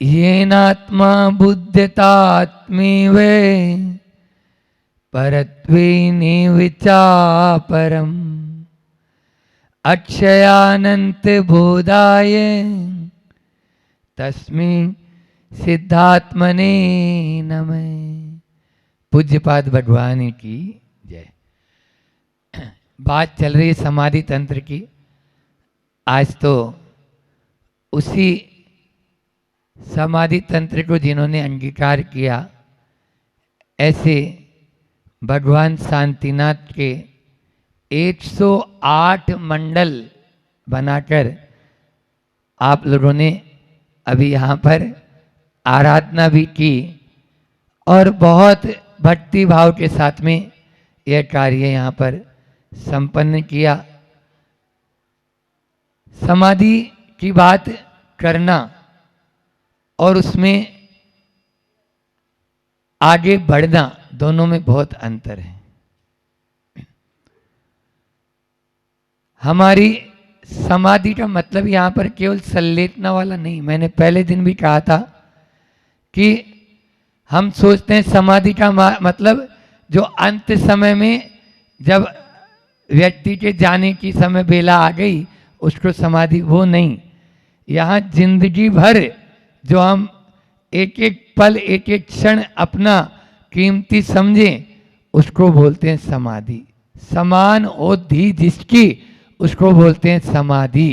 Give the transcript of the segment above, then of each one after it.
येनात्मा बुध्यतात्मेव परत्वेनि विचापरम् अक्षयानंत बोधाय तस्मै सिद्धात्मने नमः। पूज्यपाद भगवान की जय। बात चल रही समाधि तंत्र की। आज तो उसी समाधि तंत्र को जिन्होंने अंगीकार किया, ऐसे भगवान शांतिनाथ के 108 मंडल बनाकर आप लोगों ने अभी यहाँ पर आराधना भी की और बहुत भक्ति भाव के साथ में यह कार्य यहाँ पर संपन्न किया। समाधि की बात करना और उसमें आगे बढ़ना, दोनों में बहुत अंतर है। हमारी समाधि का मतलब यहाँ पर केवल सल्लेटना वाला नहीं। मैंने पहले दिन भी कहा था कि हम सोचते हैं समाधि का मतलब जो अंत समय में जब व्यक्ति के जाने की समय बेला आ गई उसको समाधि, वो नहीं। यहाँ जिंदगी भर जो हम एक एक पल एक एक क्षण अपना कीमती समझें उसको बोलते हैं समाधि। समान ओधि जिसकी उसको बोलते हैं समाधि।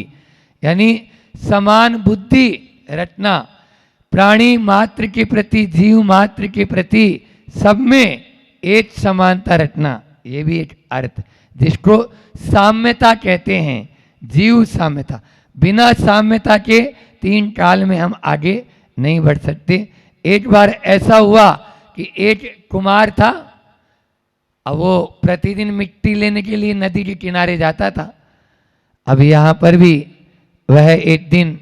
यानी समान बुद्धि रचना, प्राणी मात्र के प्रति, जीव मात्र के प्रति सब में एक समानता रचना, ये भी एक अर्थ जिसको साम्यता कहते हैं। जीव साम्यता, बिना साम्यता के तीन काल में हम आगे नहीं बढ़ सकते। एक बार ऐसा हुआ कि एक कुमार था, अब वो प्रतिदिन मिट्टी लेने के लिए नदी के किनारे जाता था। अब यहाँ पर भी वह एक दिन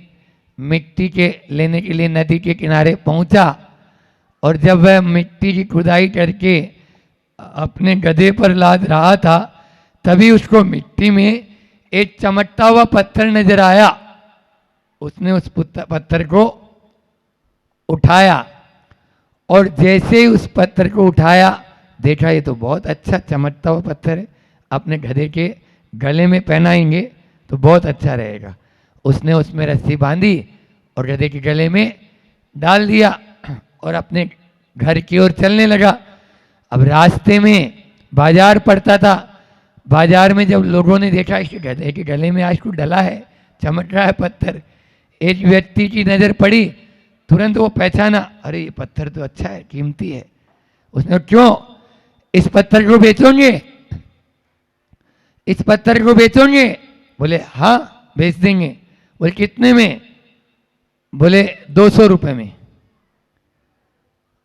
मिट्टी के लेने के लिए नदी के किनारे पहुंचा और जब वह मिट्टी की खुदाई करके अपने गधे पर लाद रहा था तभी उसको मिट्टी में एक चमकता हुआ पत्थर नजर आया। उसने उस पत्थर को उठाया और जैसे ही उस पत्थर को उठाया देखा ये तो बहुत अच्छा चमकता हुआ पत्थर है, अपने गधे के गले में पहनाएंगे तो बहुत अच्छा रहेगा। उसने उसमें रस्सी बांधी और गधे के गले में डाल दिया और अपने घर की ओर चलने लगा। अब रास्ते में बाजार पड़ता था। बाजार में जब लोगों ने देखा इसके गधे के गले में आज कुछ डला है, चमक रहा है पत्थर, एक व्यक्ति की नज़र पड़ी, तुरंत वो पहचाना, अरे ये पत्थर तो अच्छा है, कीमती है। उसने, क्यों इस पत्थर को बेचोगे? इस पत्थर को बेचोगे? बोले हाँ बेच देंगे। बोले कितने में? बोले 200 रुपये में।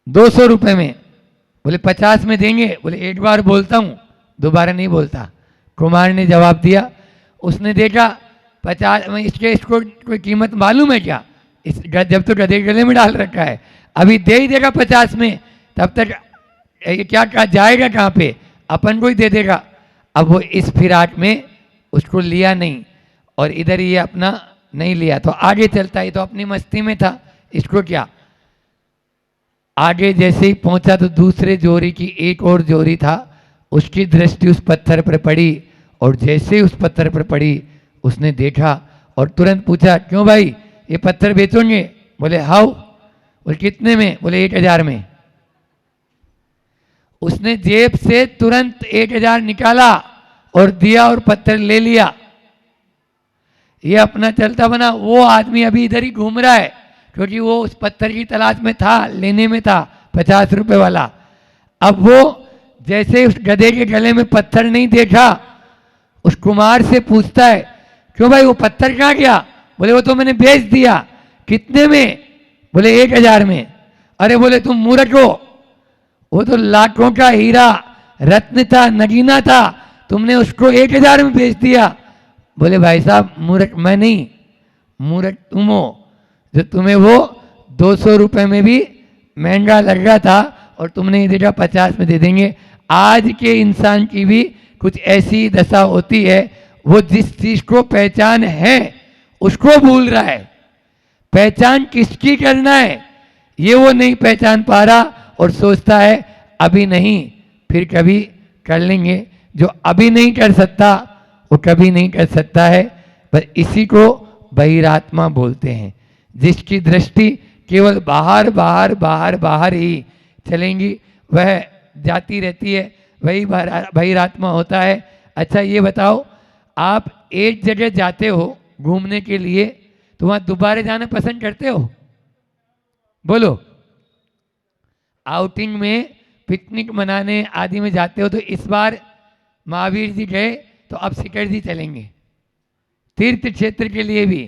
200 रुपये में। बोले 50 में देंगे? बोले एक बार बोलता हूँ, दोबारा नहीं बोलता। कुमार ने जवाब दिया। उसने देखा 50 में, इसको कोई कीमत मालूम है क्या? इस जब तो गधे गले में डाल रखा है, अभी दे ही देगा 50 में, तब तक क्या कहा जाएगा कहाँ पे? अपन को ही दे देगा। अब वो इस फिराक में उसको लिया नहीं और इधर ये अपना नहीं लिया तो आगे चलता है, तो अपनी मस्ती में था, इसको क्या। आगे जैसे ही पहुंचा तो दूसरे जोरी की एक और जोरी था, उसकी दृष्टि उस पत्थर पर पड़ी और जैसे ही उस पत्थर पर पड़ी उसने देखा और तुरंत पूछा, क्यों भाई ये पत्थर बेचोगे? बोले हाउ। बोले कितने में? बोले 1000 में। उसने जेब से तुरंत 1000 निकाला और दिया और पत्थर ले लिया। ये अपना चलता बना। वो आदमी अभी इधर ही घूम रहा है क्योंकि वो उस पत्थर की तलाश में था, लेने में था 50 रुपए वाला। अब वो जैसे उस गधे के गले में पत्थर नहीं देखा, उस कुमार से पूछता है, क्यों भाई वो पत्थर कहाँ गया? बोले वो तो मैंने बेच दिया। कितने में? बोले 1000 में। अरे बोले तुम मूर्ख हो, वो तो लाखों का हीरा रत्न था, नगीना था, तुमने उसको 1000 में बेच दिया। बोले भाई साहब मूर्ख मैं नहीं, मूर्ख तुम हो जो तुम्हें वो 200 रुपये में भी महंगा लग रहा था और तुमने ये देखा 50 में दे देंगे। आज के इंसान की भी कुछ ऐसी दशा होती है, वो जिस चीज को पहचान है उसको भूल रहा है। पहचान किसकी करना है ये वो नहीं पहचान पा रहा और सोचता है अभी नहीं फिर कभी कर लेंगे। जो अभी नहीं कर सकता वो कभी नहीं कर सकता है। बस इसी को बहिरात्मा बोलते हैं, जिसकी दृष्टि केवल बाहर बाहर बाहर बाहर ही चलेंगी, वह जाती रहती है, वही बहिरात्मा होता है। अच्छा ये बताओ, आप एक जगह जाते हो घूमने के लिए तो वहां दोबारा जाना पसंद करते हो? बोलो। आउटिंग में पिकनिक मनाने आदि में जाते हो तो इस बार महावीर जी गए तो अब शिखर जी चलेंगे, तीर्थ क्षेत्र के लिए भी।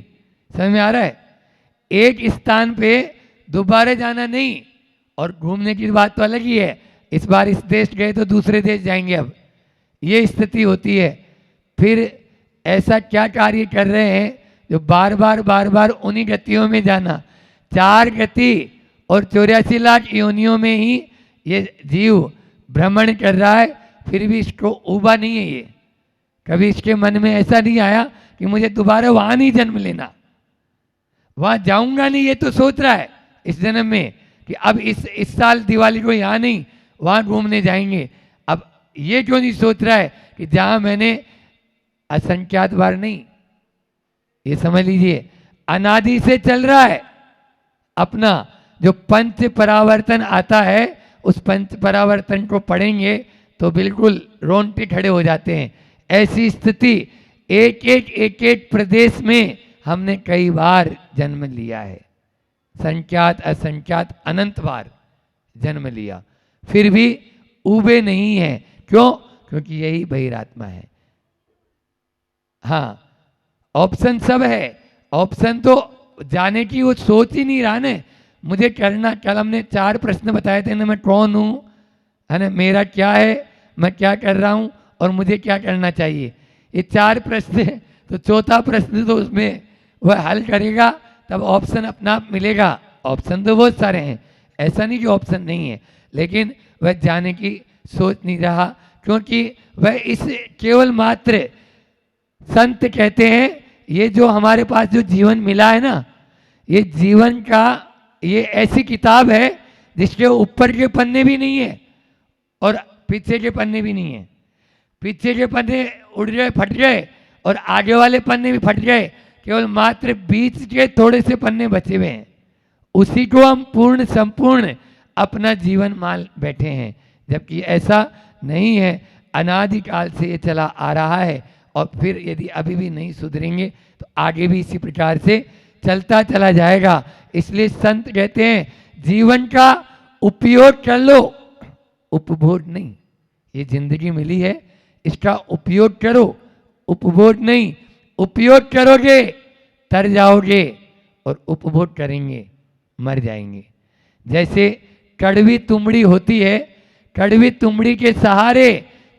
समझ में आ रहा है? एक स्थान पे दोबारा जाना नहीं, और घूमने की बात तो अलग ही है, इस बार इस देश गए तो दूसरे देश जाएंगे, अब ये स्थिति होती है। फिर ऐसा क्या कार्य कर रहे हैं जो बार बार उन्हीं गतियों में जाना, 4 गति और 84 लाख योनियों में ही ये जीव भ्रमण कर रहा है, फिर भी इसको उबा नहीं है। ये कभी इसके मन में ऐसा नहीं आया कि मुझे दोबारा वहां नहीं जन्म लेना, वहां जाऊंगा नहीं, ये तो सोच रहा है इस जन्म में कि अब इस साल दिवाली को यहाँ नहीं वहां घूमने जाएंगे। अब ये क्यों नहीं सोच रहा है कि जहां मैंने असंख्यात बार नहीं, ये समझ लीजिए अनादि से चल रहा है अपना जो पंच परावर्तन आता है, उस पंच परावर्तन को पढ़ेंगे तो बिल्कुल रोंगटे खड़े हो जाते हैं। ऐसी स्थिति एक एक प्रदेश में हमने कई बार जन्म लिया है, संख्यात असंख्यात अनंत बार जन्म लिया, फिर भी उबे नहीं है। क्यों? क्योंकि यही बहिरात्मा है। हाँ, ऑप्शन सब है, ऑप्शन तो जाने की वो सोच ही नहीं रहा ना, मुझे करना। कल हमने 4 प्रश्न बताए थे ना, मैं कौन हूँ, है ना, मेरा क्या है, मैं क्या कर रहा हूँ और मुझे क्या करना चाहिए। ये 4 प्रश्न है, तो चौथा प्रश्न तो उसमें वह हल करेगा तब ऑप्शन अपना आप मिलेगा। ऑप्शन तो बहुत सारे हैं, ऐसा नहीं कि ऑप्शन नहीं है, लेकिन वह जाने की सोच नहीं रहा, क्योंकि वह इस केवल मात्र संत कहते हैं ये जो हमारे पास जो जीवन मिला है ना, ये जीवन का ये ऐसी किताब है जिसके ऊपर के पन्ने भी नहीं है और पीछे के पन्ने भी नहीं है। पीछे के पन्ने उड़ गए, फट गए, और आगे वाले पन्ने भी फट गए, केवल मात्र बीच के थोड़े से पन्ने बचे हुए हैं, उसी को हम पूर्ण संपूर्ण अपना जीवन मान बैठे हैं। जबकि ऐसा नहीं है, अनादिकाल से ये चला आ रहा है, और फिर यदि अभी भी नहीं सुधरेंगे तो आगे भी इसी प्रकार से चलता चला जाएगा। इसलिए संत कहते हैं जीवन का उपयोग कर लो, उपभोग नहीं। ये जिंदगी मिली है, इसका उपयोग करो, उपभोग नहीं। उपयोग करोगे तर जाओगे और उपभोग करेंगे मर जाएंगे। जैसे कड़वी तुमड़ी होती है, कड़वी तुमड़ी के सहारे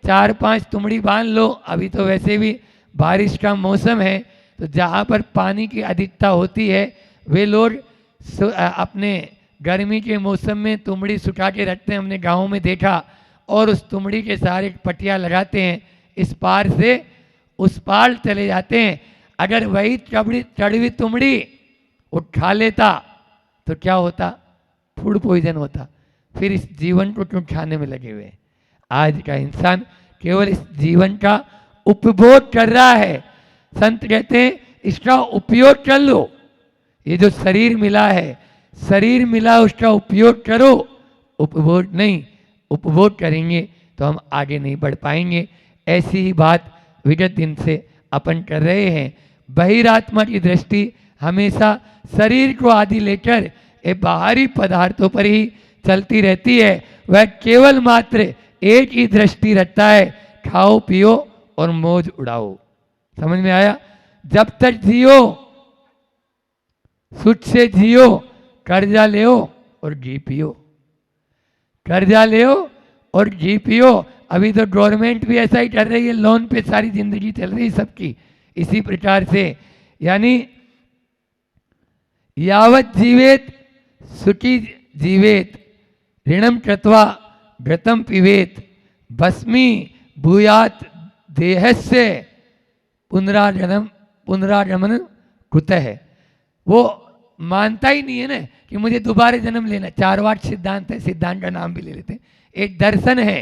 4-5 तुमड़ी बांध लो। अभी तो वैसे भी बारिश का मौसम है, तो जहाँ पर पानी की अधिकता होती है वे लोग अपने गर्मी के मौसम में तुमड़ी सुखा के रखते हैं, हमने गाँव में देखा, और उस तुमड़ी के सहारे पटिया लगाते हैं, इस पार से उस पार चले जाते हैं। अगर वही कड़वी तुमड़ी वो खा लेता तो क्या होता? फूड पॉइजन होता। फिर इस जीवन को क्यों खाने में लगे हुए? आज का इंसान केवल इस जीवन का उपभोग कर रहा है। संत कहते हैं इसका उपयोग कर लो। ये जो शरीर मिला है, शरीर मिला उसका उपयोग करो, उपभोग नहीं। उपभोग करेंगे तो हम आगे नहीं बढ़ पाएंगे। ऐसी ही बात विगत दिन से अपन कर रहे हैं। बहिरात्मा की दृष्टि हमेशा शरीर को आदि लेकर ये बाहरी पदार्थों पर ही चलती रहती है। वह केवल मात्र एक ही दृष्टि रखता है, खाओ पियो और मौज उड़ाओ। समझ में आया? जब तक जियो सुख से जियो, कर्जा ले और घी पियो, कर्जा ले और घी पियो। अभी तो गवर्नमेंट भी ऐसा ही कर रही है, लोन पे सारी जिंदगी चल रही है सबकी इसी प्रकार से। यानी यावत जीवेत सुखी जीवेत, ऋणम कृत्वा घृतम पिबेत, भस्मी भूयात देहस्य पुनरागमन कुतः है। वो मानता ही नहीं है ना कि मुझे दोबारा जन्म लेना। चारवाट सिद्धांत है, सिद्धांत का नाम भी ले लेते हैं। एक दर्शन है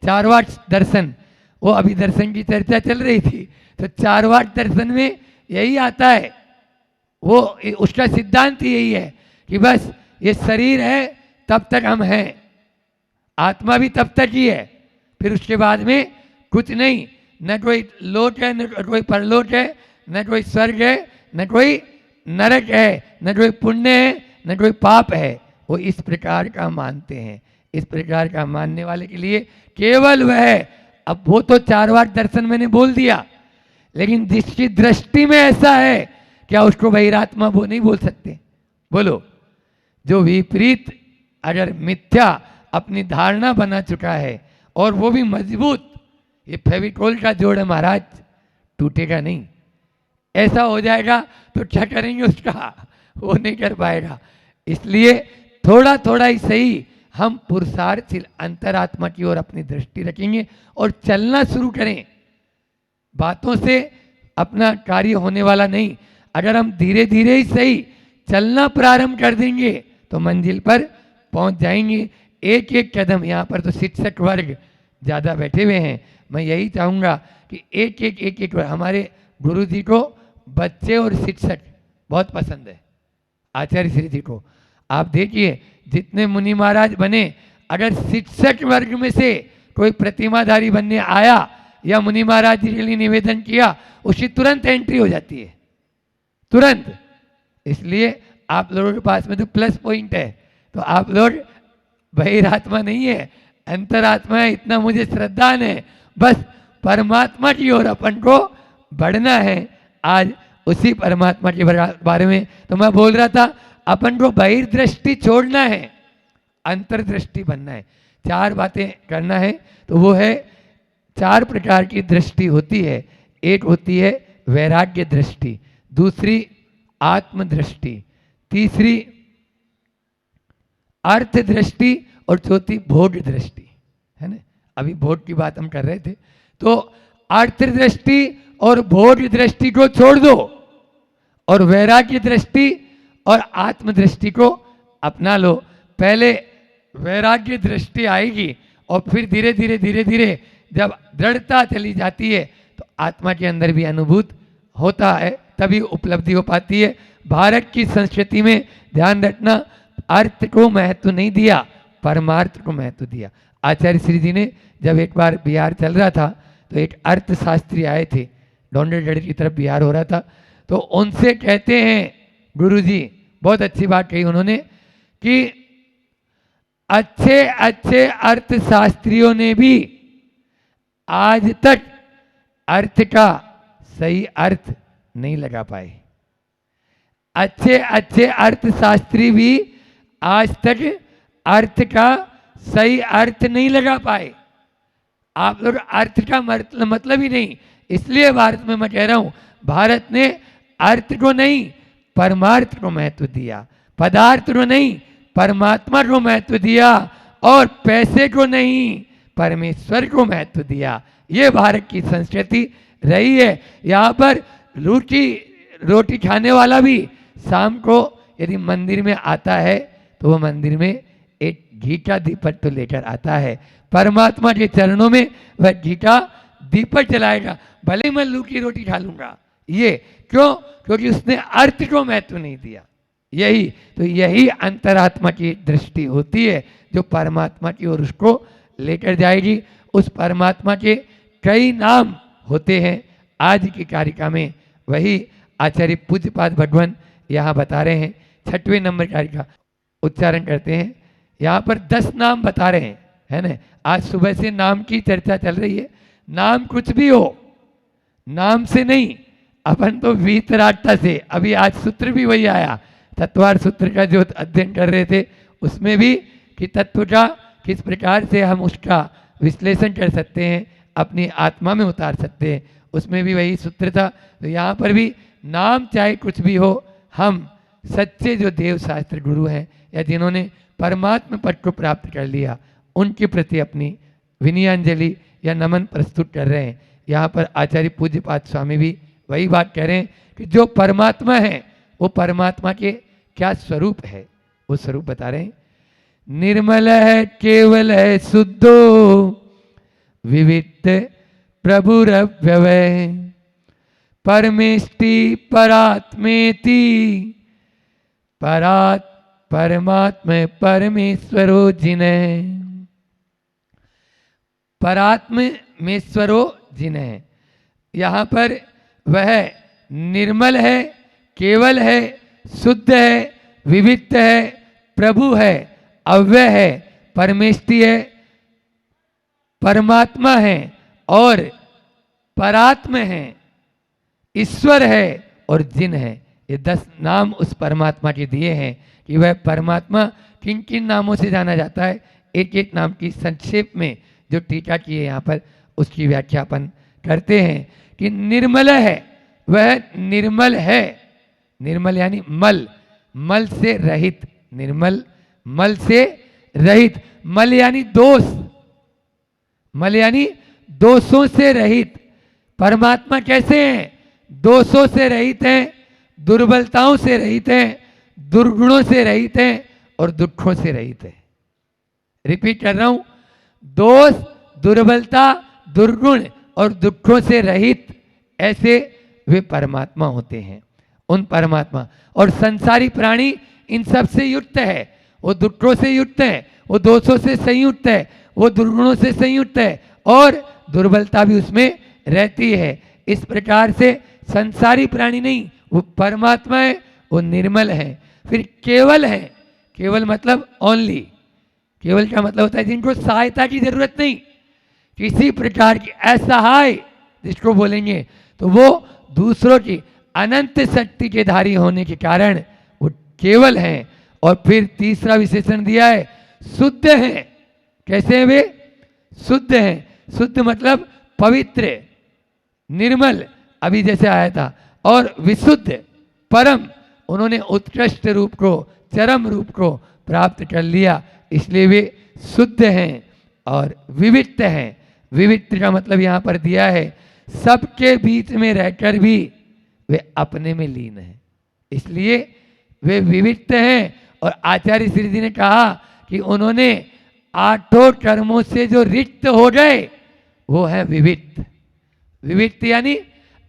चारवाट दर्शन, वो अभी दर्शन की चर्चा चल रही थी, तो चारवाट दर्शन में यही आता है, वो उसका सिद्धांत ही यही है कि बस ये शरीर है तब तक हम हैं, आत्मा भी तब तक ही है, फिर उसके बाद में कुछ नहीं, न कोई लोक है, न कोई परलोक है, न कोई स्वर्ग है, न कोई नरक है, न कोई पुण्य है, न कोई पाप है। वो इस प्रकार का मानते हैं। इस प्रकार का मानने वाले के लिए केवल वह, अब वो तो चारवाक दर्शन मैंने बोल दिया, लेकिन जिसकी दृष्टि में ऐसा है, क्या उसको बहिरात्मा वो नहीं बोल सकते? बोलो। जो विपरीत अगर मिथ्या अपनी धारणा बना चुका है और वो भी मजबूत, ये फेविकोल का जोड़ है महाराज, टूटेगा नहीं। ऐसा हो जाएगा तो क्या करेंगे उसका, वो नहीं कर पाएगा। इसलिए थोड़ा थोड़ा ही सही हम पुरुषार्थशील अंतरात्मा की ओर अपनी दृष्टि रखेंगे और चलना शुरू करें। बातों से अपना कार्य होने वाला नहीं। अगर हम धीरे धीरे ही सही चलना प्रारंभ कर देंगे तो मंजिल पर पहुंच जाएंगे। एक एक कदम, यहाँ पर तो शिक्षक वर्ग ज़्यादा बैठे हुए हैं, मैं यही चाहूँगा कि एक एक हमारे गुरु जी को बच्चे और शिक्षक बहुत पसंद है, आचार्य श्री जी को। आप देखिए जितने मुनि महाराज बने, अगर शिक्षक वर्ग में से कोई प्रतिमाधारी बनने आया या मुनि महाराज जी के लिए निवेदन किया, उसकी तुरंत एंट्री हो जाती है, तुरंत। इसलिए आप लोगों के पास में तो प्लस पॉइंट है, तो आप लोग बहिरात्मा नहीं है, अंतरात्मा है, इतना मुझे श्रद्धा है। बस परमात्मा की ओर अपन को बढ़ना है। आज उसी परमात्मा के बारे में तो मैं बोल रहा था, अपन को बहिर्दृष्टि छोड़ना है, अंतर्दृष्टि बनना है। चार बातें करना है, तो वो है, चार प्रकार की दृष्टि होती है। एक होती है वैराग्य दृष्टि, दूसरी आत्मदृष्टि, तीसरी अर्थ दृष्टि और चौथी भोग दृष्टि, है ना। अभी भोग की बात हम कर रहे थे, तो अर्थ दृष्टि और भोग दृष्टि को छोड़ दो और वैराग्य दृष्टि और आत्मदृष्टि को अपना लो। पहले वैराग्य दृष्टि आएगी और फिर धीरे धीरे जब दृढ़ता चली जाती है तो आत्मा के अंदर भी अनुभूत होता है, तभी उपलब्धि हो पाती है। भारत की संस्कृति में ध्यान रखना, अर्थ को महत्व नहीं दिया, परमार्थ को महत्व दिया। आचार्य श्री जी ने जब एक बार बिहार चल रहा था तो एक अर्थशास्त्री आए थे, डोंडरगढ़ की तरफ बिहार हो रहा था, तो उनसे कहते हैं गुरुजी, बहुत अच्छी बात कही उन्होंने कि अच्छे अच्छे अर्थशास्त्रियों ने भी आज तक अर्थ का सही अर्थ नहीं लगा पाए। अच्छे अच्छे अर्थशास्त्री भी आज तक अर्थ का सही अर्थ नहीं लगा पाए। आप लोग अर्थ का मतलब ही नहीं, इसलिए भारत में मैं कह रहा हूं, भारत ने अर्थ को नहीं परमार्थ को महत्व दिया, पदार्थ को नहीं परमात्मा को महत्व दिया, और पैसे को नहीं परमेश्वर को महत्व दिया। ये भारत की संस्कृति रही है। यहाँ पर रोटी खाने वाला भी शाम को यदि मंदिर में आता है तो वो मंदिर में एक घी का दीपक तो लेकर आता है, परमात्मा के चरणों में वह घी का दीपक जलाएगा, भले मैं लू की रोटी खा लूंगा। ये क्यों? क्योंकि उसने अर्थ को महत्व नहीं दिया। यही अंतरात्मा की दृष्टि होती है जो परमात्मा की ओर उसको लेकर जाएगी। उस परमात्मा के कई नाम होते हैं। आज की कारिका में वही आचार्य पूज्यपाद भगवान यहाँ बता रहे हैं। 6वें नंबर कारिका उच्चारण करते हैं। यहाँ पर 10 नाम बता रहे हैं, है ना। आज सुबह से नाम की चर्चा चल रही है। नाम कुछ भी हो, नाम से नहीं, अपन तो वीतरागता से, अभी आज सूत्र भी वही आया, तत्वार सूत्र का जो अध्ययन कर रहे थे उसमें भी कि तत्व का किस प्रकार से हम उसका विश्लेषण कर सकते हैं, अपनी आत्मा में उतार सकते हैं, उसमें भी वही सूत्र था। तो यहाँ पर भी नाम चाहे कुछ भी हो, हम सच्चे जो देव शास्त्र गुरु हैं या जिन्होंने परमात्मा पद को प्राप्त कर लिया, उनके प्रति अपनी विनयाञ्जलि या नमन प्रस्तुत कर रहे हैं। यहाँ पर आचार्य पूज्यपाद स्वामी भी वही बात कह रहे हैं कि जो परमात्मा है वो परमात्मा के क्या स्वरूप है, वो स्वरूप बता रहे हैं। निर्मल है केवल है शुद्धो विविध प्रभुरव्यवय परमेष्टि परात्मेति परात् परमात्म परमेश्वरो जिन्हें परात्मेश्वरो जिन्हें। यहाँ पर वह निर्मल है, केवल है, शुद्ध है, विविध है, प्रभु है, अव्यय है, परमेष्टि है, परमात्मा है और परात्म है, ईश्वर है और जिन है। ये 10 नाम उस परमात्मा के दिए हैं कि वह परमात्मा किन किन नामों से जाना जाता है। एक एक नाम की संक्षेप में जो टीका की है यहाँ पर उसकी व्याख्या अपन करते हैं कि निर्मल है, वह निर्मल है। निर्मल यानी मल, मल से रहित, निर्मल मल से रहित, मल यानी दोष, मल यानी दोषों से रहित। परमात्मा कैसे हैं? दोषों से रहित हैं, दुर्बलताओं से रहित हैं, दुर्गुणों से रहित हैं और दुखों से रहित हैं। रिपीट कर रहा हूं, दोष, दुर्बलता, दुर्गुण और दुखों से रहित, ऐसे वे परमात्मा होते हैं। उन परमात्मा और संसारी प्राणी इन सब से युक्त है। वो दुखों से युक्त है, वो दोषों से संयुक्त है, वो दुर्गुणों से संयुक्त है और दुर्बलता भी उसमें रहती है। इस प्रकार से संसारी प्राणी नहीं, वो परमात्मा है, वो निर्मल है। फिर केवल है, केवल मतलब ओनली। केवल का मतलब होता है जिनको सहायता की जरूरत नहीं, किसी प्रकार की असहाय जिसको बोलेंगे, तो वो दूसरों की अनंत शक्ति के धारी होने के कारण वो केवल हैं। और फिर तीसरा विशेषण दिया है, शुद्ध हैं। कैसे हैं वे? शुद्ध हैं। शुद्ध मतलब पवित्र, निर्मल, अभी जैसे आया था, और विशुद्ध, परम। उन्होंने उत्कृष्ट रूप को, चरम रूप को प्राप्त कर लिया, इसलिए वे शुद्ध हैं और विविध हैं। विविध का मतलब यहाँ पर दिया है सबके बीच में रहकर भी वे अपने में लीन हैं, इसलिए वे विविध हैं। और आचार्य श्री जी ने कहा कि उन्होंने 8 कर्मों से जो रिक्त हो गए वो है विविध। विविध यानी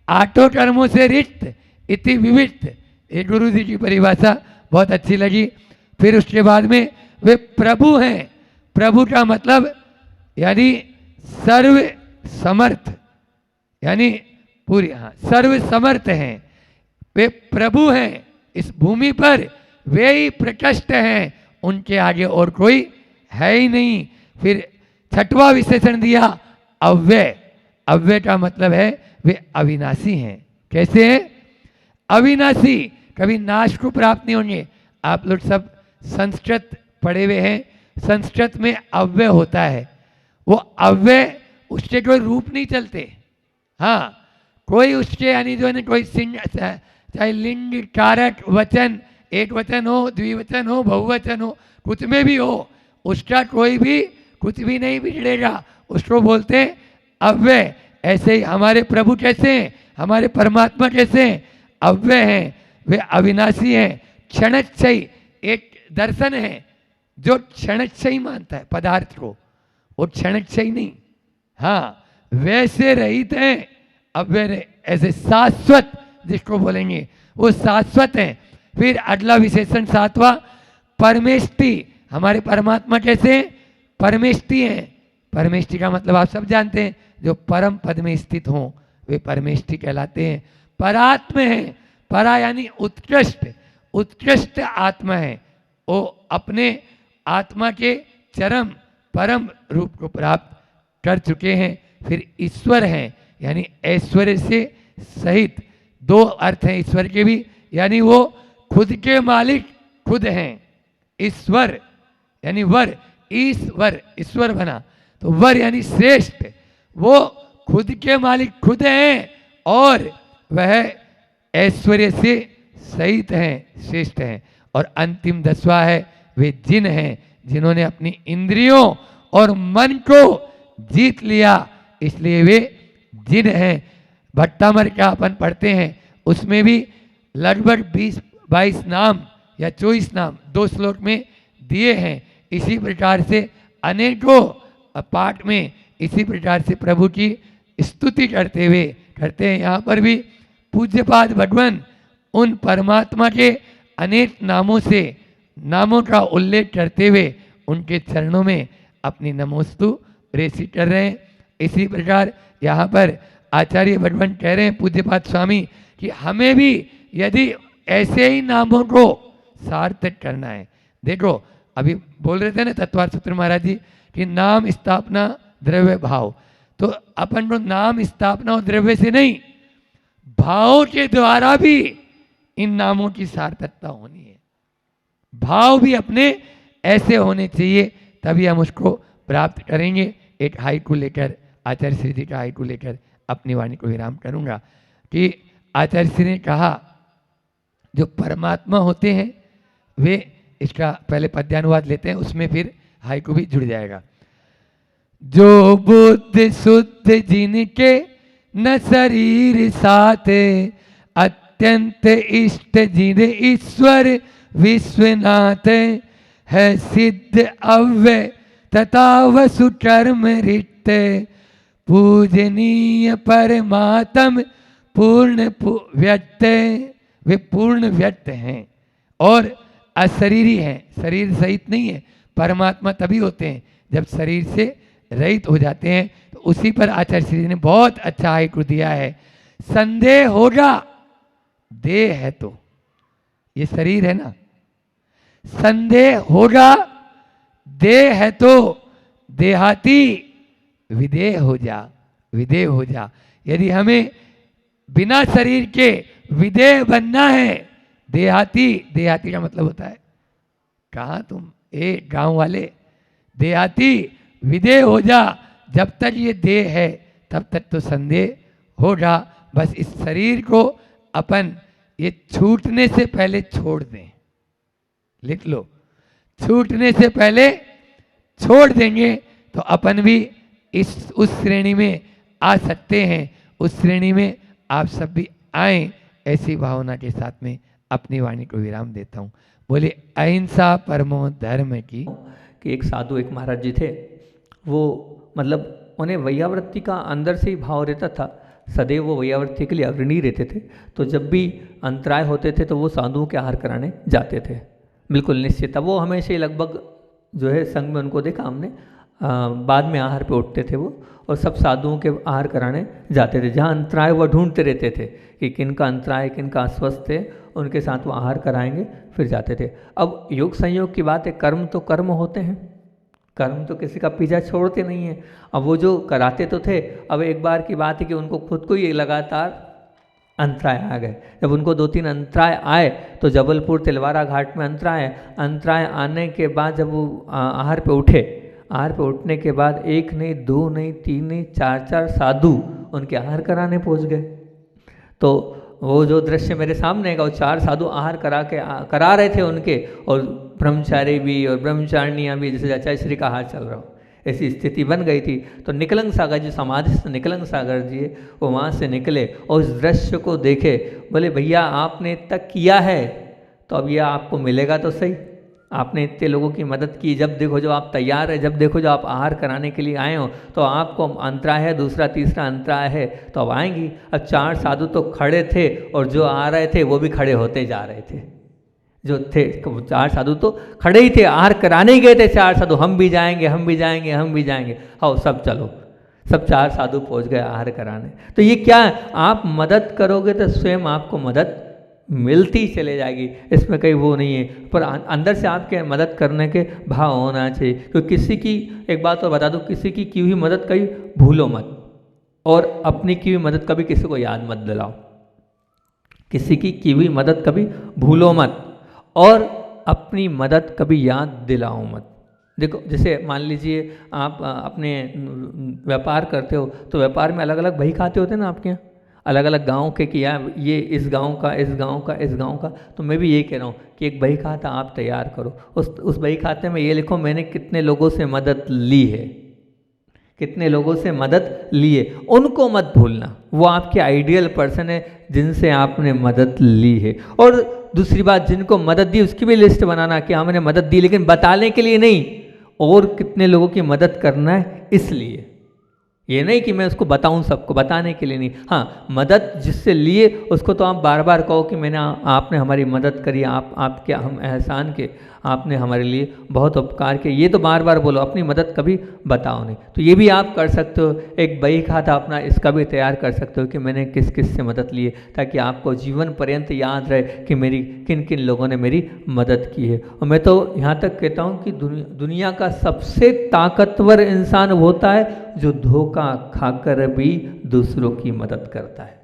8 कर्मों से रिक्त, इति विविध। ये गुरु जी की परिभाषा बहुत अच्छी लगी। फिर उसके बाद में वे प्रभु हैं। प्रभु का मतलब यानी सर्व समर्थ, यानी पूरी, हाँ, सर्व समर्थ हैं। वे प्रभु हैं इस भूमि पर, वे ही प्रकृष्ट हैं, उनके आगे और कोई है ही नहीं। फिर 6वां विशेषण दिया अव्यय। अव्यय का मतलब है वे अविनाशी हैं। कैसे हैं? अविनाशी, कभी नाश को प्राप्त नहीं होंगे। आप लोग सब संस्कृत पढ़े हुए हैं, संस्कृत में अव्यय होता है। वो अव्यय, उसके कोई रूप नहीं चलते। हाँ, कोई उसके यानी जो है ना, कोई चाहे लिंग, कारक, वचन, एक वचन हो, द्विवचन हो, बहुवचन हो, कुछ में भी हो, उसका कोई भी कुछ भी नहीं बिगड़ेगा, उसको बोलते हैं अव्यय। ऐसे ही हमारे प्रभु कैसे हैं, हमारे परमात्मा कैसे हैं? अव्यय हैं, वे अविनाशी हैं, क्षणक्षयी। एक दर्शन है जो क्षणक्षयी मानता है पदार्थ को, वो क्षणक्षयी नहीं। हाँ, वैसे रहित हैं, अव्यय, ऐसे शाश्वत जिसको बोलेंगे वो शाश्वत हैं। फिर अगला विशेषण 7वां, परमेष्टि। हमारे परमात्मा कैसे हैं? परमेष्टि हैं। परमेष्टि का मतलब आप सब जानते हैं, जो परम पद में स्थित हों वे परमेष्टि कहलाते हैं। परात्म हैं। परा यानी उत्कृष्ट, उत्कृष्ट आत्मा है, वो अपने आत्मा के चरम परम रूप को प्राप्त कर चुके हैं। फिर ईश्वर हैं, यानी ऐश्वर्य से सहित। 2 अर्थ हैं ईश्वर के भी, यानी वो खुद के मालिक खुद हैं। ईश्वर यानी वर, ईश्वर, ईश्वर बना तो वर यानी श्रेष्ठ। वो खुद के मालिक खुद हैं और वह ऐश्वर्य से सहित हैं, श्रेष्ठ हैं। और अंतिम 10वां है, वे जिन हैं, जिन्होंने अपनी इंद्रियों और मन को जीत लिया, इसलिए वे जिन हैं। भट्टामर का अपन पढ़ते हैं, उसमें भी लगभग 20-22 नाम या 24 नाम 2 श्लोक में दिए हैं। इसी प्रकार से अनेकों पाठ में इसी प्रकार से प्रभु की स्तुति करते हुए करते हैं। यहाँ पर भी पूज्यपाद भगवान उन परमात्मा के अनेक नामों से नामों का उल्लेख करते हुए उनके चरणों में अपनी नमोस्तु प्रेषित कर रहे हैं। इसी प्रकार यहाँ पर आचार्य भगवान कह रहे हैं पूज्यपाद स्वामी कि हमें भी यदि ऐसे ही नामों को सार्थक करना है। देखो अभी बोल रहे थे ना तत्वार्थ सूत्र महाराज जी कि नाम स्थापना द्रव्य भाव, तो अपन को नाम स्थापना और द्रव्य से नहीं, भाव के द्वारा भी इन नामों की सार्थकता होनी है। भाव भी अपने ऐसे होने चाहिए, तभी हम उसको प्राप्त करेंगे। एक हाइकू लेकर आचार्य श्री जी का हाइकू लेकर अपनी वाणी को विराम करूंगा कि आचार्य श्री ने कहा जो परमात्मा होते हैं वे, इसका पहले पद्यानुवाद लेते हैं, उसमें फिर हाइकू भी जुड़ जाएगा। जो बुद्ध शुद्ध जिनके न शरीर साथ, अत्यंत इष्ट जिन ईश्वर विश्वनाथ, है सिद्ध अव्यय तथा वसु कर्म रिक्त, पूजनीय परमात्म पूर्ण व्यक्त। वे पूर्ण व्यक्त हैं और अशरीरी हैं, शरीर सहित नहीं है। परमात्मा तभी होते हैं जब शरीर से रहित हो जाते हैं। तो उसी पर आचार्य श्री जी ने बहुत अच्छा हाइकू दिया है। संदेह होगा देह है तो, ये शरीर है ना, संदेह होगा देह है तो देहाती विदेह हो जा, विदेह हो जा। यदि हमें बिना शरीर के विदेह बनना है, देहाती, देहाती का मतलब होता है कहाँ तुम गांव वाले, देहाती विदेह हो जा। जब तक ये देह है तब तक तो संदेह होगा। बस इस शरीर को अपन ये छूटने से पहले छोड़ दें, लिख लो, छूटने से पहले छोड़ देंगे तो अपन भी उस श्रेणी में आ सकते हैं। उस श्रेणी में आप सब भी आए, ऐसी भावना के साथ में अपनी वाणी को विराम देता हूँ। बोले अहिंसा परमो धर्म की। कि एक साधु एक महाराज जी थे, वो मतलब उन्हें वैयावृत्ति का अंदर से ही भाव रहता था, सदैव वो वैयावृत्ति के लिए अग्रणी रहते थे। तो जब भी अंतराय होते थे तो वो साधुओं के आहार कराने जाते थे, बिल्कुल निश्चित। अब वो हमेशा ही लगभग जो है संघ में उनको देखा हमने, बाद में आहार पे उठते थे वो, और सब साधुओं के आहार कराने जाते थे। जहाँ अंतराय वो ढूंढते रहते थे कि किनका अंतराय किनका अस्वस्थ है, उनके साथ वो आहार कराएंगे, फिर जाते थे। अब योग संयोग की बात है, कर्म तो कर्म होते हैं, कर्म तो किसी का पीछा छोड़ते नहीं है। अब वो जो कराते तो थे, अब एक बार की बात है कि उनको खुद को ही लगातार अंतराय आ गए। जब उनको 2-3 अंतराय आए तो जबलपुर तिलवारा घाट में अंतराय आने के बाद जब वो आहार पे उठे, आहार पे उठने के बाद 1 नहीं 2 नहीं 3 नहीं 4 साधु उनके आहार कराने पहुंच गए। तो वो जो दृश्य मेरे सामने है, वो 4 साधु आहार करा रहे थे उनके, और ब्रह्मचारी भी और ब्रह्मचारिणियाँ भी, जैसे आचार्य श्री का आहार चल रहा हो, ऐसी स्थिति बन गई थी। तो निकलंग सागर जी, समाधि से निकलंग सागर जी है, वो वहाँ से निकले और उस दृश्य को देखे, बोले भैया आपने तक किया है तो अब यह आपको मिलेगा तो सही। आपने इतने लोगों की मदद की, जब देखो जो आप तैयार है, जब देखो जो आप आहार कराने के लिए आए हो, तो आपको अंतराय है, दूसरा तीसरा अंतराय है तो अब आएंगी। अब 4 साधु तो खड़े थे और जो आ रहे थे वो भी खड़े होते जा रहे थे। जो थे 4 साधु तो खड़े ही थे, आहार कराने ही गए थे 4 साधु, हम भी जाएंगे हम भी जाएंगे हम भी जाएंगे, आओ सब चलो। सब 4 साधु पहुंच गए आहार कराने। तो ये क्या है, आप मदद करोगे तो स्वयं आपको मदद मिलती चले जाएगी, इसमें कहीं वो नहीं है। पर अंदर से आपके मदद करने के भाव होना चाहिए। क्योंकि किसी की, एक बात और बता दूं, किसी की हुई मदद कभी भूलो मत, और अपनी की हुई मदद कभी किसी को याद मत दिलाओ। किसी की हुई मदद कभी भूलो मत, और अपनी मदद कभी याद दिलाओ मत। देखो जैसे मान लीजिए आप अपने व्यापार करते हो, तो व्यापार में अलग अलग बही खाते होते हैं ना आपके यहाँ, अलग अलग गांव के, कि यार ये इस गांव का इस गांव का इस गांव का। तो मैं भी ये कह रहा हूँ कि एक बही खाता आप तैयार करो, उस बही खाते में ये लिखो मैंने कितने लोगों से मदद ली है, कितने लोगों से मदद लिए, उनको मत भूलना। वो आपके आइडियल पर्सन है जिनसे आपने मदद ली है। और दूसरी बात, जिनको मदद दी उसकी भी लिस्ट बनाना कि हाँ मैंने मदद दी, लेकिन बताने के लिए नहीं, और कितने लोगों की मदद करना है इसलिए। ये नहीं कि मैं उसको बताऊं सबको, बताने के लिए नहीं। हाँ, मदद जिससे लिए उसको तो आप बार बार कहो कि मैंने आपने हमारी मदद करी, आपके हम एहसान के, आपने हमारे लिए बहुत उपकार किए, ये तो बार बार बोलो, अपनी मदद कभी बताओ नहीं। तो ये भी आप कर सकते हो। एक बही खाता अपना इसका भी तैयार कर सकते हो कि मैंने किस किस से मदद ली है, ताकि आपको जीवन पर्यंत याद रहे कि मेरी किन किन लोगों ने मेरी मदद की है। और मैं तो यहाँ तक कहता हूँ कि दुनिया का सबसे ताकतवर इंसान होता है जो धोखा खाकर भी दूसरों की मदद करता है।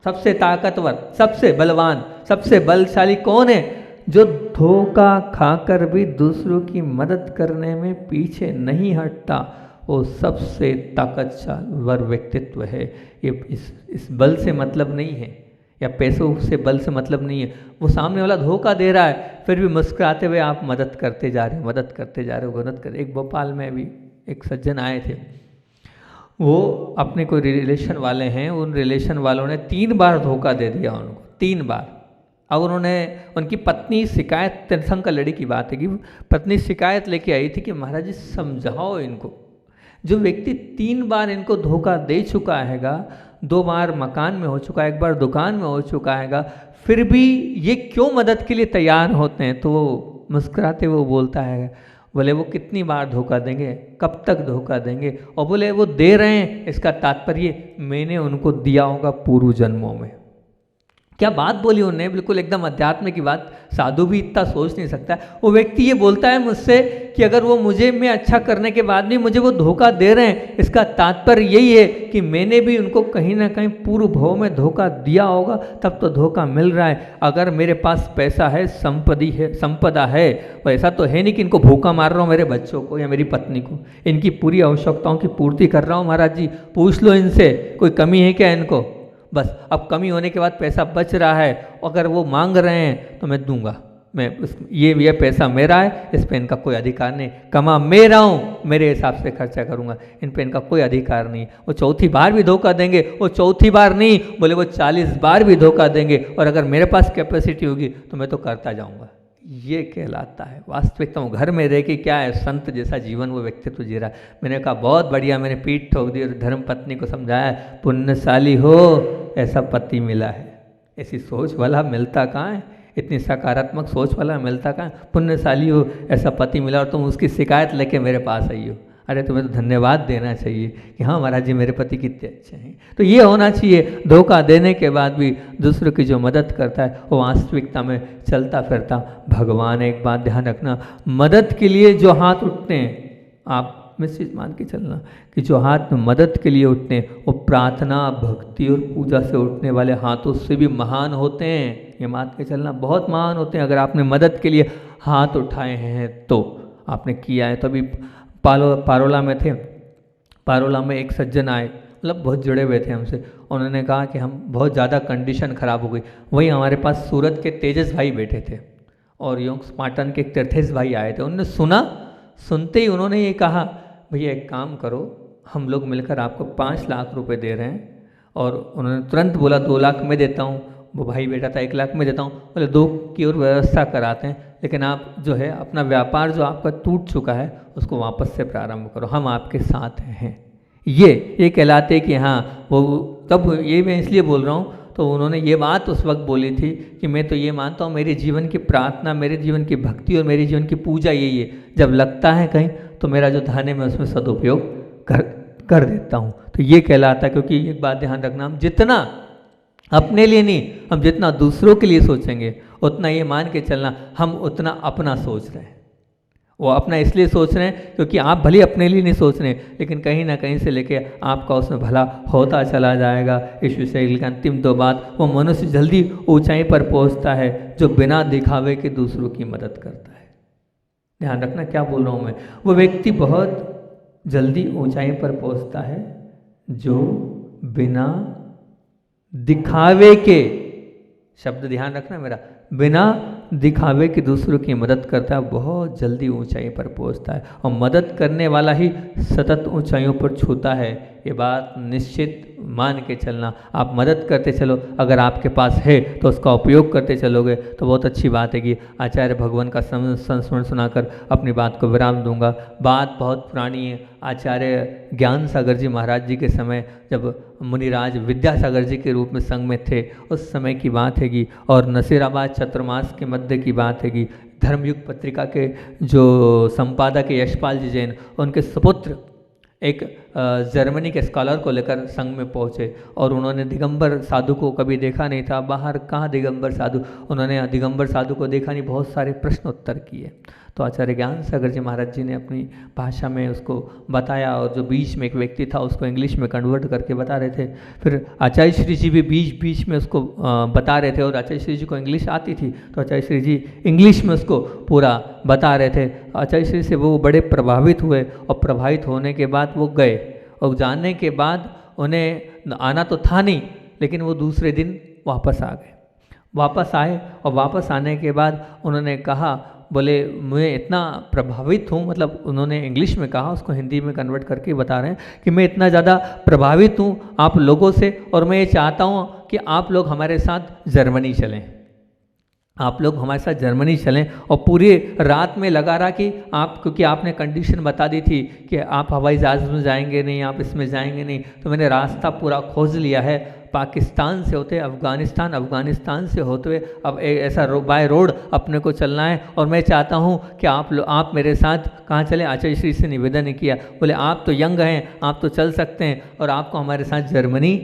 सबसे ताकतवर, सबसे बलवान, सबसे बलशाली कौन है? जो धोखा खाकर भी दूसरों की मदद करने में पीछे नहीं हटता, वो सबसे ताकतवर व्यक्तित्व है। ये इस बल से मतलब नहीं है, या पैसों से बल से मतलब नहीं है। वो सामने वाला धोखा दे रहा है, फिर भी मुस्कुराते हुए आप मदद करते जा रहे हो, मदद करते जा रहे हो, मदद कर। एक भोपाल में अभी एक सज्जन आए थे, वो अपने कोई रिलेशन वाले हैं, उन रिलेशन वालों ने 3 बार धोखा दे दिया उनको, 3 बार। अब उन्होंने, उनकी पत्नी शिकायत, तीर्थंकर लड़ी की बात है कि पत्नी शिकायत लेके आई थी कि महाराज जी समझाओ इनको, जो व्यक्ति 3 बार इनको धोखा दे चुका हैगा, 2 बार मकान में हो चुका है, 1 बार दुकान में हो चुका हैगा, फिर भी ये क्यों मदद के लिए तैयार होते हैं? तो वो मुस्कुराते वो बोलता है, बोले वो कितनी बार धोखा देंगे, कब तक धोखा देंगे? और बोले वो दे रहे हैं, इसका तात्पर्य मैंने उनको दिया होगा पूर्व जन्मों में। क्या बात बोली उन्होंने, बिल्कुल एकदम अध्यात्म की बात, साधु भी इतना सोच नहीं सकता। वो व्यक्ति ये बोलता है मुझसे कि अगर वो मुझे मैं अच्छा करने के बाद भी मुझे वो धोखा दे रहे हैं, इसका तात्पर्य यही है कि मैंने भी उनको कहीं ना कहीं पूर्व भव में धोखा दिया होगा, तब तो धोखा मिल रहा है। अगर मेरे पास पैसा है, संपदा है, वो ऐसा तो है नहीं कि इनको भूखा मार रहा हूँ, मेरे बच्चों को या मेरी पत्नी को, इनकी पूरी आवश्यकताओं की पूर्ति कर रहा हूँ। महाराज जी पूछ लो इनसे, कोई कमी है क्या इनको? बस अब कमी होने के बाद पैसा बच रहा है, अगर वो मांग रहे हैं तो मैं दूंगा, मैं ये पैसा मेरा है, इस पे इनका कोई अधिकार नहीं, कमा मैं रहा हूँ, मेरे हिसाब से खर्चा करूंगा, इन पे इनका कोई अधिकार नहीं। वो 4थी बार भी धोखा देंगे, वो 4थी बार नहीं, बोले वो 40 बार भी धोखा देंगे, और अगर मेरे पास कैपेसिटी होगी तो मैं तो करता जाऊंगा। ये कहलाता है वास्तविकता। हूँ घर में रह के क्या है, संत जैसा जीवन वो व्यक्तित्व जी रहा है। मैंने कहा बहुत बढ़िया, मैंने पीठ ठोक दी और धर्म पत्नी को समझाया, पुण्यशाली हो ऐसा पति मिला है। ऐसी सोच वाला मिलता कहाँ है, इतनी सकारात्मक सोच वाला मिलता कहाँ है? पुण्यशाली हो ऐसा पति मिला और तुम उसकी शिकायत लेके मेरे पास आई हो। अरे तुम्हें तो धन्यवाद देना चाहिए कि हाँ महाराज जी मेरे पति कितने अच्छे हैं। तो ये होना चाहिए, धोखा देने के बाद भी दूसरों की जो मदद करता है वो वास्तविकता में चलता फिरता भगवान है। एक बात ध्यान रखना, मदद के लिए जो हाथ उठते हैं, आप निश्चित मान के चलना कि जो हाथ मदद के लिए उठते हैं वो प्रार्थना, भक्ति और पूजा से उठने वाले हाथों से भी महान होते हैं। ये मान के चलना, बहुत महान होते हैं। अगर आपने मदद के लिए हाथ उठाए हैं तो आपने किया है। तो अभी पारोला में थे, पारोला में एक सज्जन आए, मतलब बहुत जुड़े हुए थे हमसे। उन्होंने कहा कि हम बहुत ज़्यादा कंडीशन ख़राब हो गई। वहीं हमारे पास सूरत के तेजस भाई बैठे थे और योंग पाटन के तीर्थेश भाई आए थे। उन्होंने सुना, सुनते ही उन्होंने ये कहा, भैया एक काम करो, हम लोग मिलकर आपको 5 लाख रुपए दे रहे हैं। और उन्होंने तुरंत बोला 2 लाख मैं देता हूँ। वो भाई बेटा था 1 लाख में देता हूँ। बोले 2 की और व्यवस्था कराते हैं, लेकिन आप जो है अपना व्यापार जो आपका टूट चुका है उसको वापस से प्रारंभ करो, हम आपके साथ हैं। ये कहलाते कि हाँ वो, तब ये मैं इसलिए बोल रहा हूँ, तो उन्होंने ये बात उस वक्त बोली थी कि मैं तो ये मानता हूँ मेरे जीवन की प्रार्थना, मेरे जीवन की भक्ति और मेरे जीवन की पूजा यही है, जब लगता है कहीं तो मेरा जो धन है मैं उसमें सदुपयोग कर देता हूँ। तो ये कहलाता है। क्योंकि एक बात ध्यान रखना, हम जितना अपने लिए नहीं, हम जितना दूसरों के लिए सोचेंगे उतना ये मान के चलना हम उतना अपना सोच रहे हैं। वो अपना इसलिए सोच रहे हैं क्योंकि आप भले अपने लिए नहीं सोच रहे, लेकिन कहीं ना कहीं से लेके आपका उसमें भला होता चला जाएगा। इस विषय की अंतिम 2 बात, वो मनुष्य जल्दी ऊंचाई पर पहुंचता है जो बिना दिखावे के दूसरों की मदद करता है। ध्यान रखना क्या बोल रहा हूँ मैं। वो व्यक्ति बहुत जल्दी ऊंचाई पर पहुंचता है जो बिना दिखावे के, शब्द ध्यान रखना मेरा, बिना दिखावे की दूसरों की मदद करता है बहुत जल्दी ऊंचाई पर पहुंचता है, और मदद करने वाला ही सतत ऊंचाइयों पर छूता है। ये बात निश्चित मान के चलना। आप मदद करते चलो, अगर आपके पास है तो उसका उपयोग करते चलोगे तो बहुत अच्छी बात है। कि आचार्य भगवान का संस्मरण सुनाकर अपनी बात को विराम दूंगा। बात बहुत पुरानी है। आचार्य ज्ञान सागर जी महाराज जी के समय, जब मुनिराज विद्यासागर जी के रूप में संग में थे, उस समय की बात हैगी। और नसीराबाद चतुर्मास के मध्य की बात हैगी। धर्मयुग पत्रिका के जो संपादक है यशपाल जी जैन, उनके सुपुत्र एक जर्मनी के स्कॉलर को लेकर संघ में पहुँचे, और उन्होंने दिगंबर साधु को कभी देखा नहीं था। बाहर कहाँ दिगंबर साधु, उन्होंने दिगंबर साधु को देखा नहीं, बहुत सारे प्रश्न उत्तर किए। तो आचार्य ज्ञान सागर जी महाराज जी ने अपनी भाषा में उसको बताया, और जो बीच में एक व्यक्ति था उसको इंग्लिश में कन्वर्ट करके बता रहे थे। फिर आचार्य श्री जी भी बीच बीच में उसको बता रहे थे, और आचार्य श्री जी को इंग्लिश आती थी, तो आचार्य श्री जी इंग्लिश में उसको पूरा बता रहे थे। आचार्य श्री से वो बड़े प्रभावित हुए, और प्रभावित होने के बाद वो गए, और जाने के बाद उन्हें आना तो था नहीं, लेकिन वो दूसरे दिन वापस आ गए। वापस आए, और वापस आने के बाद उन्होंने कहा, बोले मैं इतना प्रभावित हूँ, मतलब उन्होंने इंग्लिश में कहा, उसको हिंदी में कन्वर्ट करके बता रहे हैं कि मैं इतना ज़्यादा प्रभावित हूँ आप लोगों से, और मैं ये चाहता हूँ कि आप लोग हमारे साथ जर्मनी चलें। आप लोग हमारे साथ जर्मनी चलें। और पूरी रात में लगा रहा कि आप, क्योंकि आपने कंडीशन बता दी थी कि आप हवाई जहाज़ में जाएंगे नहीं, आप इसमें जाएंगे नहीं, तो मैंने रास्ता पूरा खोज लिया है। पाकिस्तान से होते अफ़गानिस्तान, अफ़गानिस्तान से होते हुए अब ऐसा बाय रोड अपने को चलना है, और मैं चाहता हूँ कि आप मेरे साथ कहाँ चलें। आचार्य श्री से निवेदन किया, बोले आप तो यंग हैं, आप तो चल सकते हैं, और आपको हमारे साथ जर्मनी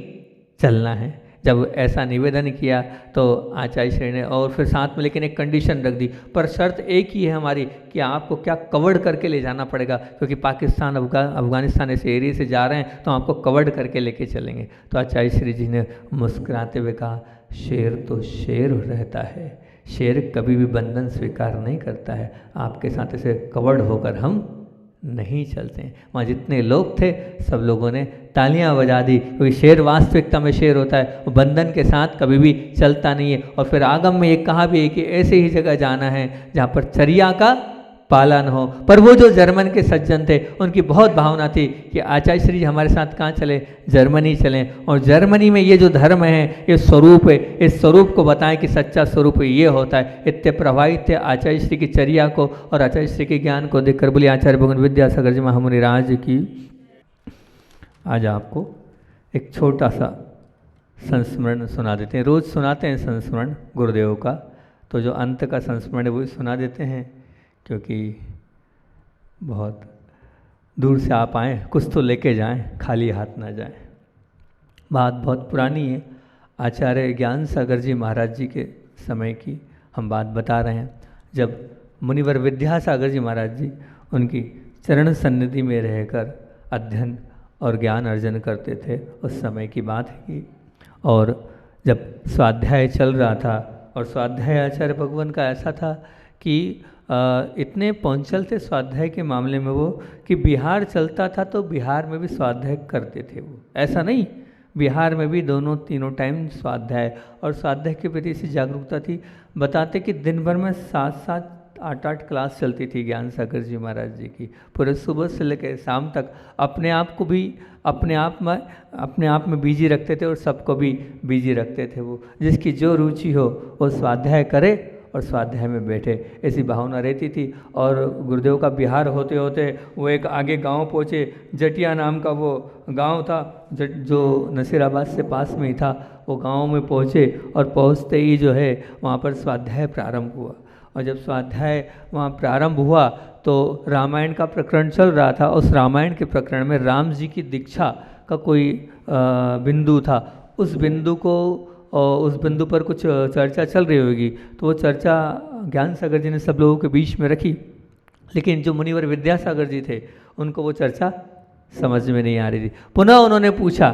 चलना है। जब ऐसा निवेदन किया तो आचार्य श्री ने, और फिर साथ में लेकिन एक कंडीशन रख दी, पर शर्त एक ही है हमारी कि आपको क्या कवर्ड करके ले जाना पड़ेगा, क्योंकि पाकिस्तान अफ़गानिस्तान ऐसे एरिया से जा रहे हैं, तो आपको कवर्ड करके लेके चलेंगे। तो आचार्य श्री जी ने मुस्कुराते हुए कहा, शेर तो शेर रहता है, शेर कभी भी बंधन स्वीकार नहीं करता है, आपके साथ ऐसे कवर्ड होकर हम नहीं चलते हैं। वहाँ जितने लोग थे सब लोगों ने तालियां बजा दी, क्योंकि शेर वास्तविकता में शेर होता है, वो बंधन के साथ कभी भी चलता नहीं है। और फिर आगम में एक कहा भी है कि ऐसे ही जगह जाना है जहाँ पर चर्या का पालन हो। पर वो जो जर्मन के सज्जन थे उनकी बहुत भावना थी कि आचार्य श्री जी हमारे साथ कहाँ चले, जर्मनी चलें, और जर्मनी में ये जो धर्म है, ये स्वरूप है, इस स्वरूप को बताएं कि सच्चा स्वरूप ये होता है। इतने प्रभावित थे आचार्य श्री की चर्या को और आचार्य श्री के ज्ञान को देखकर। बोलिए आचार्य भगवान विद्यासागर जी महामुनि राज की। आज आपको एक छोटा सा संस्मरण सुना देते हैं। रोज़ सुनाते हैं संस्मरण गुरुदेव का, तो जो अंत का संस्मरण है वही सुना देते हैं, क्योंकि बहुत दूर से आप आएँ, कुछ तो लेके जाएं, खाली हाथ ना जाएं। बात बहुत पुरानी है, आचार्य ज्ञान सागर जी महाराज जी के समय की हम बात बता रहे हैं। जब मुनिवर विद्यासागर जी महाराज जी उनकी चरण सन्निधि में रहकर अध्ययन और ज्ञान अर्जन करते थे, उस समय की बात है कि, और जब स्वाध्याय चल रहा था, और स्वाध्याय आचार्य भगवान का ऐसा था कि इतने पहुँचल थे स्वाध्याय के मामले में वो, कि बिहार चलता था तो बिहार में भी स्वाध्याय करते थे वो। ऐसा नहीं, बिहार में भी दोनों तीनों टाइम स्वाध्याय, और स्वाध्याय के प्रति ऐसी जागरूकता थी। बताते कि दिन भर में 7-7 8-8 क्लास चलती थी ज्ञान सागर जी महाराज जी की, पूरे सुबह से लेकर शाम तक। अपने आप को भी अपने आप में बिजी रखते थे, और सबको भी बिजी रखते थे। वो जिसकी जो रुचि हो वो स्वाध्याय करे और स्वाध्याय में बैठे, ऐसी भावना रहती थी। और गुरुदेव का बिहार होते होते वो एक आगे गांव पहुँचे, जटिया नाम का वो गांव था जो नसीराबाद से पास में ही था। वो गांव में पहुँचे, और पहुँचते ही जो है वहाँ पर स्वाध्याय प्रारंभ हुआ। और जब स्वाध्याय वहाँ प्रारंभ हुआ तो रामायण का प्रकरण चल रहा था। उस रामायण के प्रकरण में राम जी की दीक्षा का कोई बिंदु था। उस बिंदु पर कुछ चर्चा चल रही होगी, तो वो चर्चा ज्ञान सागर जी ने सब लोगों के बीच में रखी, लेकिन जो मुनिवर विद्यासागर जी थे उनको वो चर्चा समझ में नहीं आ रही थी। पुनः उन्होंने पूछा,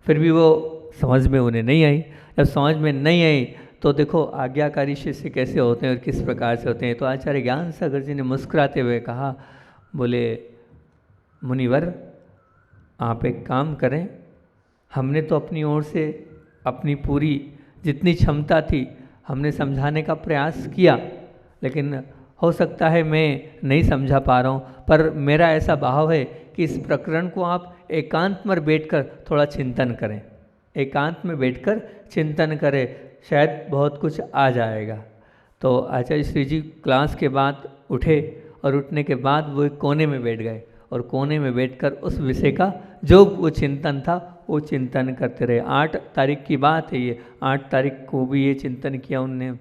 फिर भी वो समझ में उन्हें नहीं आई। जब समझ में नहीं आई तो देखो आज्ञाकारी शिष्य कैसे होते हैं और किस प्रकार से होते हैं। तो आचार्य ज्ञान सागर जी ने मुस्कुराते हुए कहा, बोले मुनिवर आप एक काम करें, हमने तो अपनी ओर से अपनी पूरी जितनी क्षमता थी हमने समझाने का प्रयास किया, लेकिन हो सकता है मैं नहीं समझा पा रहा हूँ, पर मेरा ऐसा भाव है कि इस प्रकरण को आप एकांत में बैठकर थोड़ा चिंतन करें, एकांत में बैठकर चिंतन करें, शायद बहुत कुछ आ जाएगा। तो आचार्य श्री जी क्लास के बाद उठे और उठने के बाद वो एक कोने में बैठ गए और कोने में बैठकर उस विषय का जो वो चिंतन था वो चिंतन करते रहे। 8 तारीख की बात है ये, 8 तारीख को भी ये चिंतन किया उनने,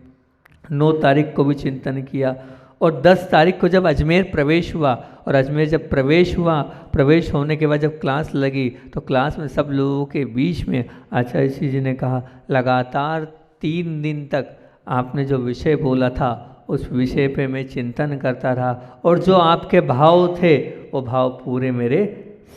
9 तारीख को भी चिंतन किया, और 10 तारीख को जब अजमेर प्रवेश हुआ, और अजमेर जब प्रवेश हुआ, प्रवेश होने के बाद जब क्लास लगी तो क्लास में सब लोगों के बीच में आचार्य श्री जी ने कहा, लगातार 3 दिन तक आपने जो विषय बोला था उस विषय पे मैं चिंतन करता रहा, और जो आपके भाव थे वो भाव पूरे मेरे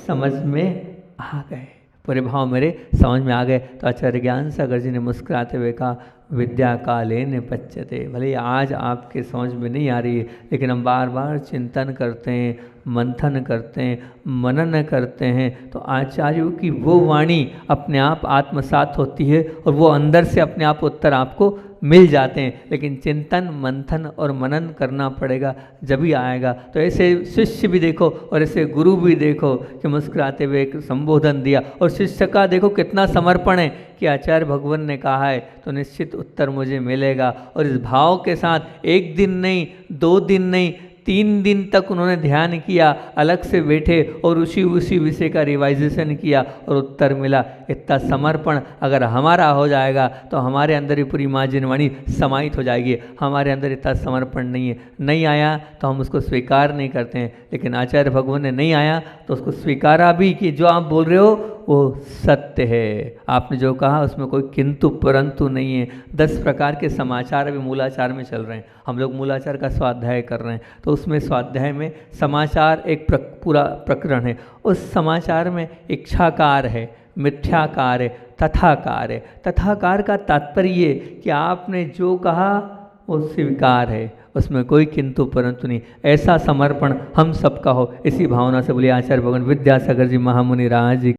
समझ में आ गए, पूरे भाव मेरे समझ में आ गए। तो आचार्य ज्ञान सागर जी ने मुस्कुराते हुए कहा, विद्या कालेन पच्यते, भले आज आपके समझ में नहीं आ रही है, लेकिन हम बार बार चिंतन करते हैं, मंथन करते हैं, मनन करते हैं, तो आचार्यों की वो वाणी अपने आप आत्मसात होती है और वो अंदर से अपने आप उत्तर आपको मिल जाते हैं। लेकिन चिंतन मंथन और मनन करना पड़ेगा, जब ही आएगा। तो ऐसे शिष्य भी देखो और ऐसे गुरु भी देखो कि मुस्कुराते हुए एक संबोधन दिया, और शिष्य का देखो कितना समर्पण है कि आचार्य भगवान ने कहा है तो निश्चित उत्तर मुझे मिलेगा। और इस भाव के साथ 1 दिन नहीं, 2 दिन नहीं, 3 दिन तक उन्होंने ध्यान किया, अलग से बैठे और उसी विषय का रिवाइजेशन किया और उत्तर मिला। इतना समर्पण अगर हमारा हो जाएगा तो हमारे अंदर ही पूरी माँ जिनवाणी समाहित हो जाएगी। हमारे अंदर इतना समर्पण नहीं है, नहीं आया तो हम उसको स्वीकार नहीं करते हैं, लेकिन आचार्य भगवान ने नहीं आया तो उसको स्वीकारा भी कि जो आप बोल रहे हो वो सत्य है, आपने जो कहा उसमें कोई किंतु परंतु नहीं है। 10 प्रकार के समाचार अभी मूलाचार में चल रहे हैं, हम लोग मूलाचार का स्वाध्याय कर रहे हैं, तो उसमें स्वाध्याय में समाचार एक पूरा प्रकरण है। उस समाचार में इच्छाकार है, मिथ्याकार है, तथाकार है। तथाकार का तात्पर्य ये कि आपने जो कहा वो स्वीकार है, उसमें कोई किंतु परंतु नहीं। ऐसा समर्पण हम सबका हो, इसी भावना से बोलिए आचार्य भगवान विद्यासागर जी महामुनि राज जी।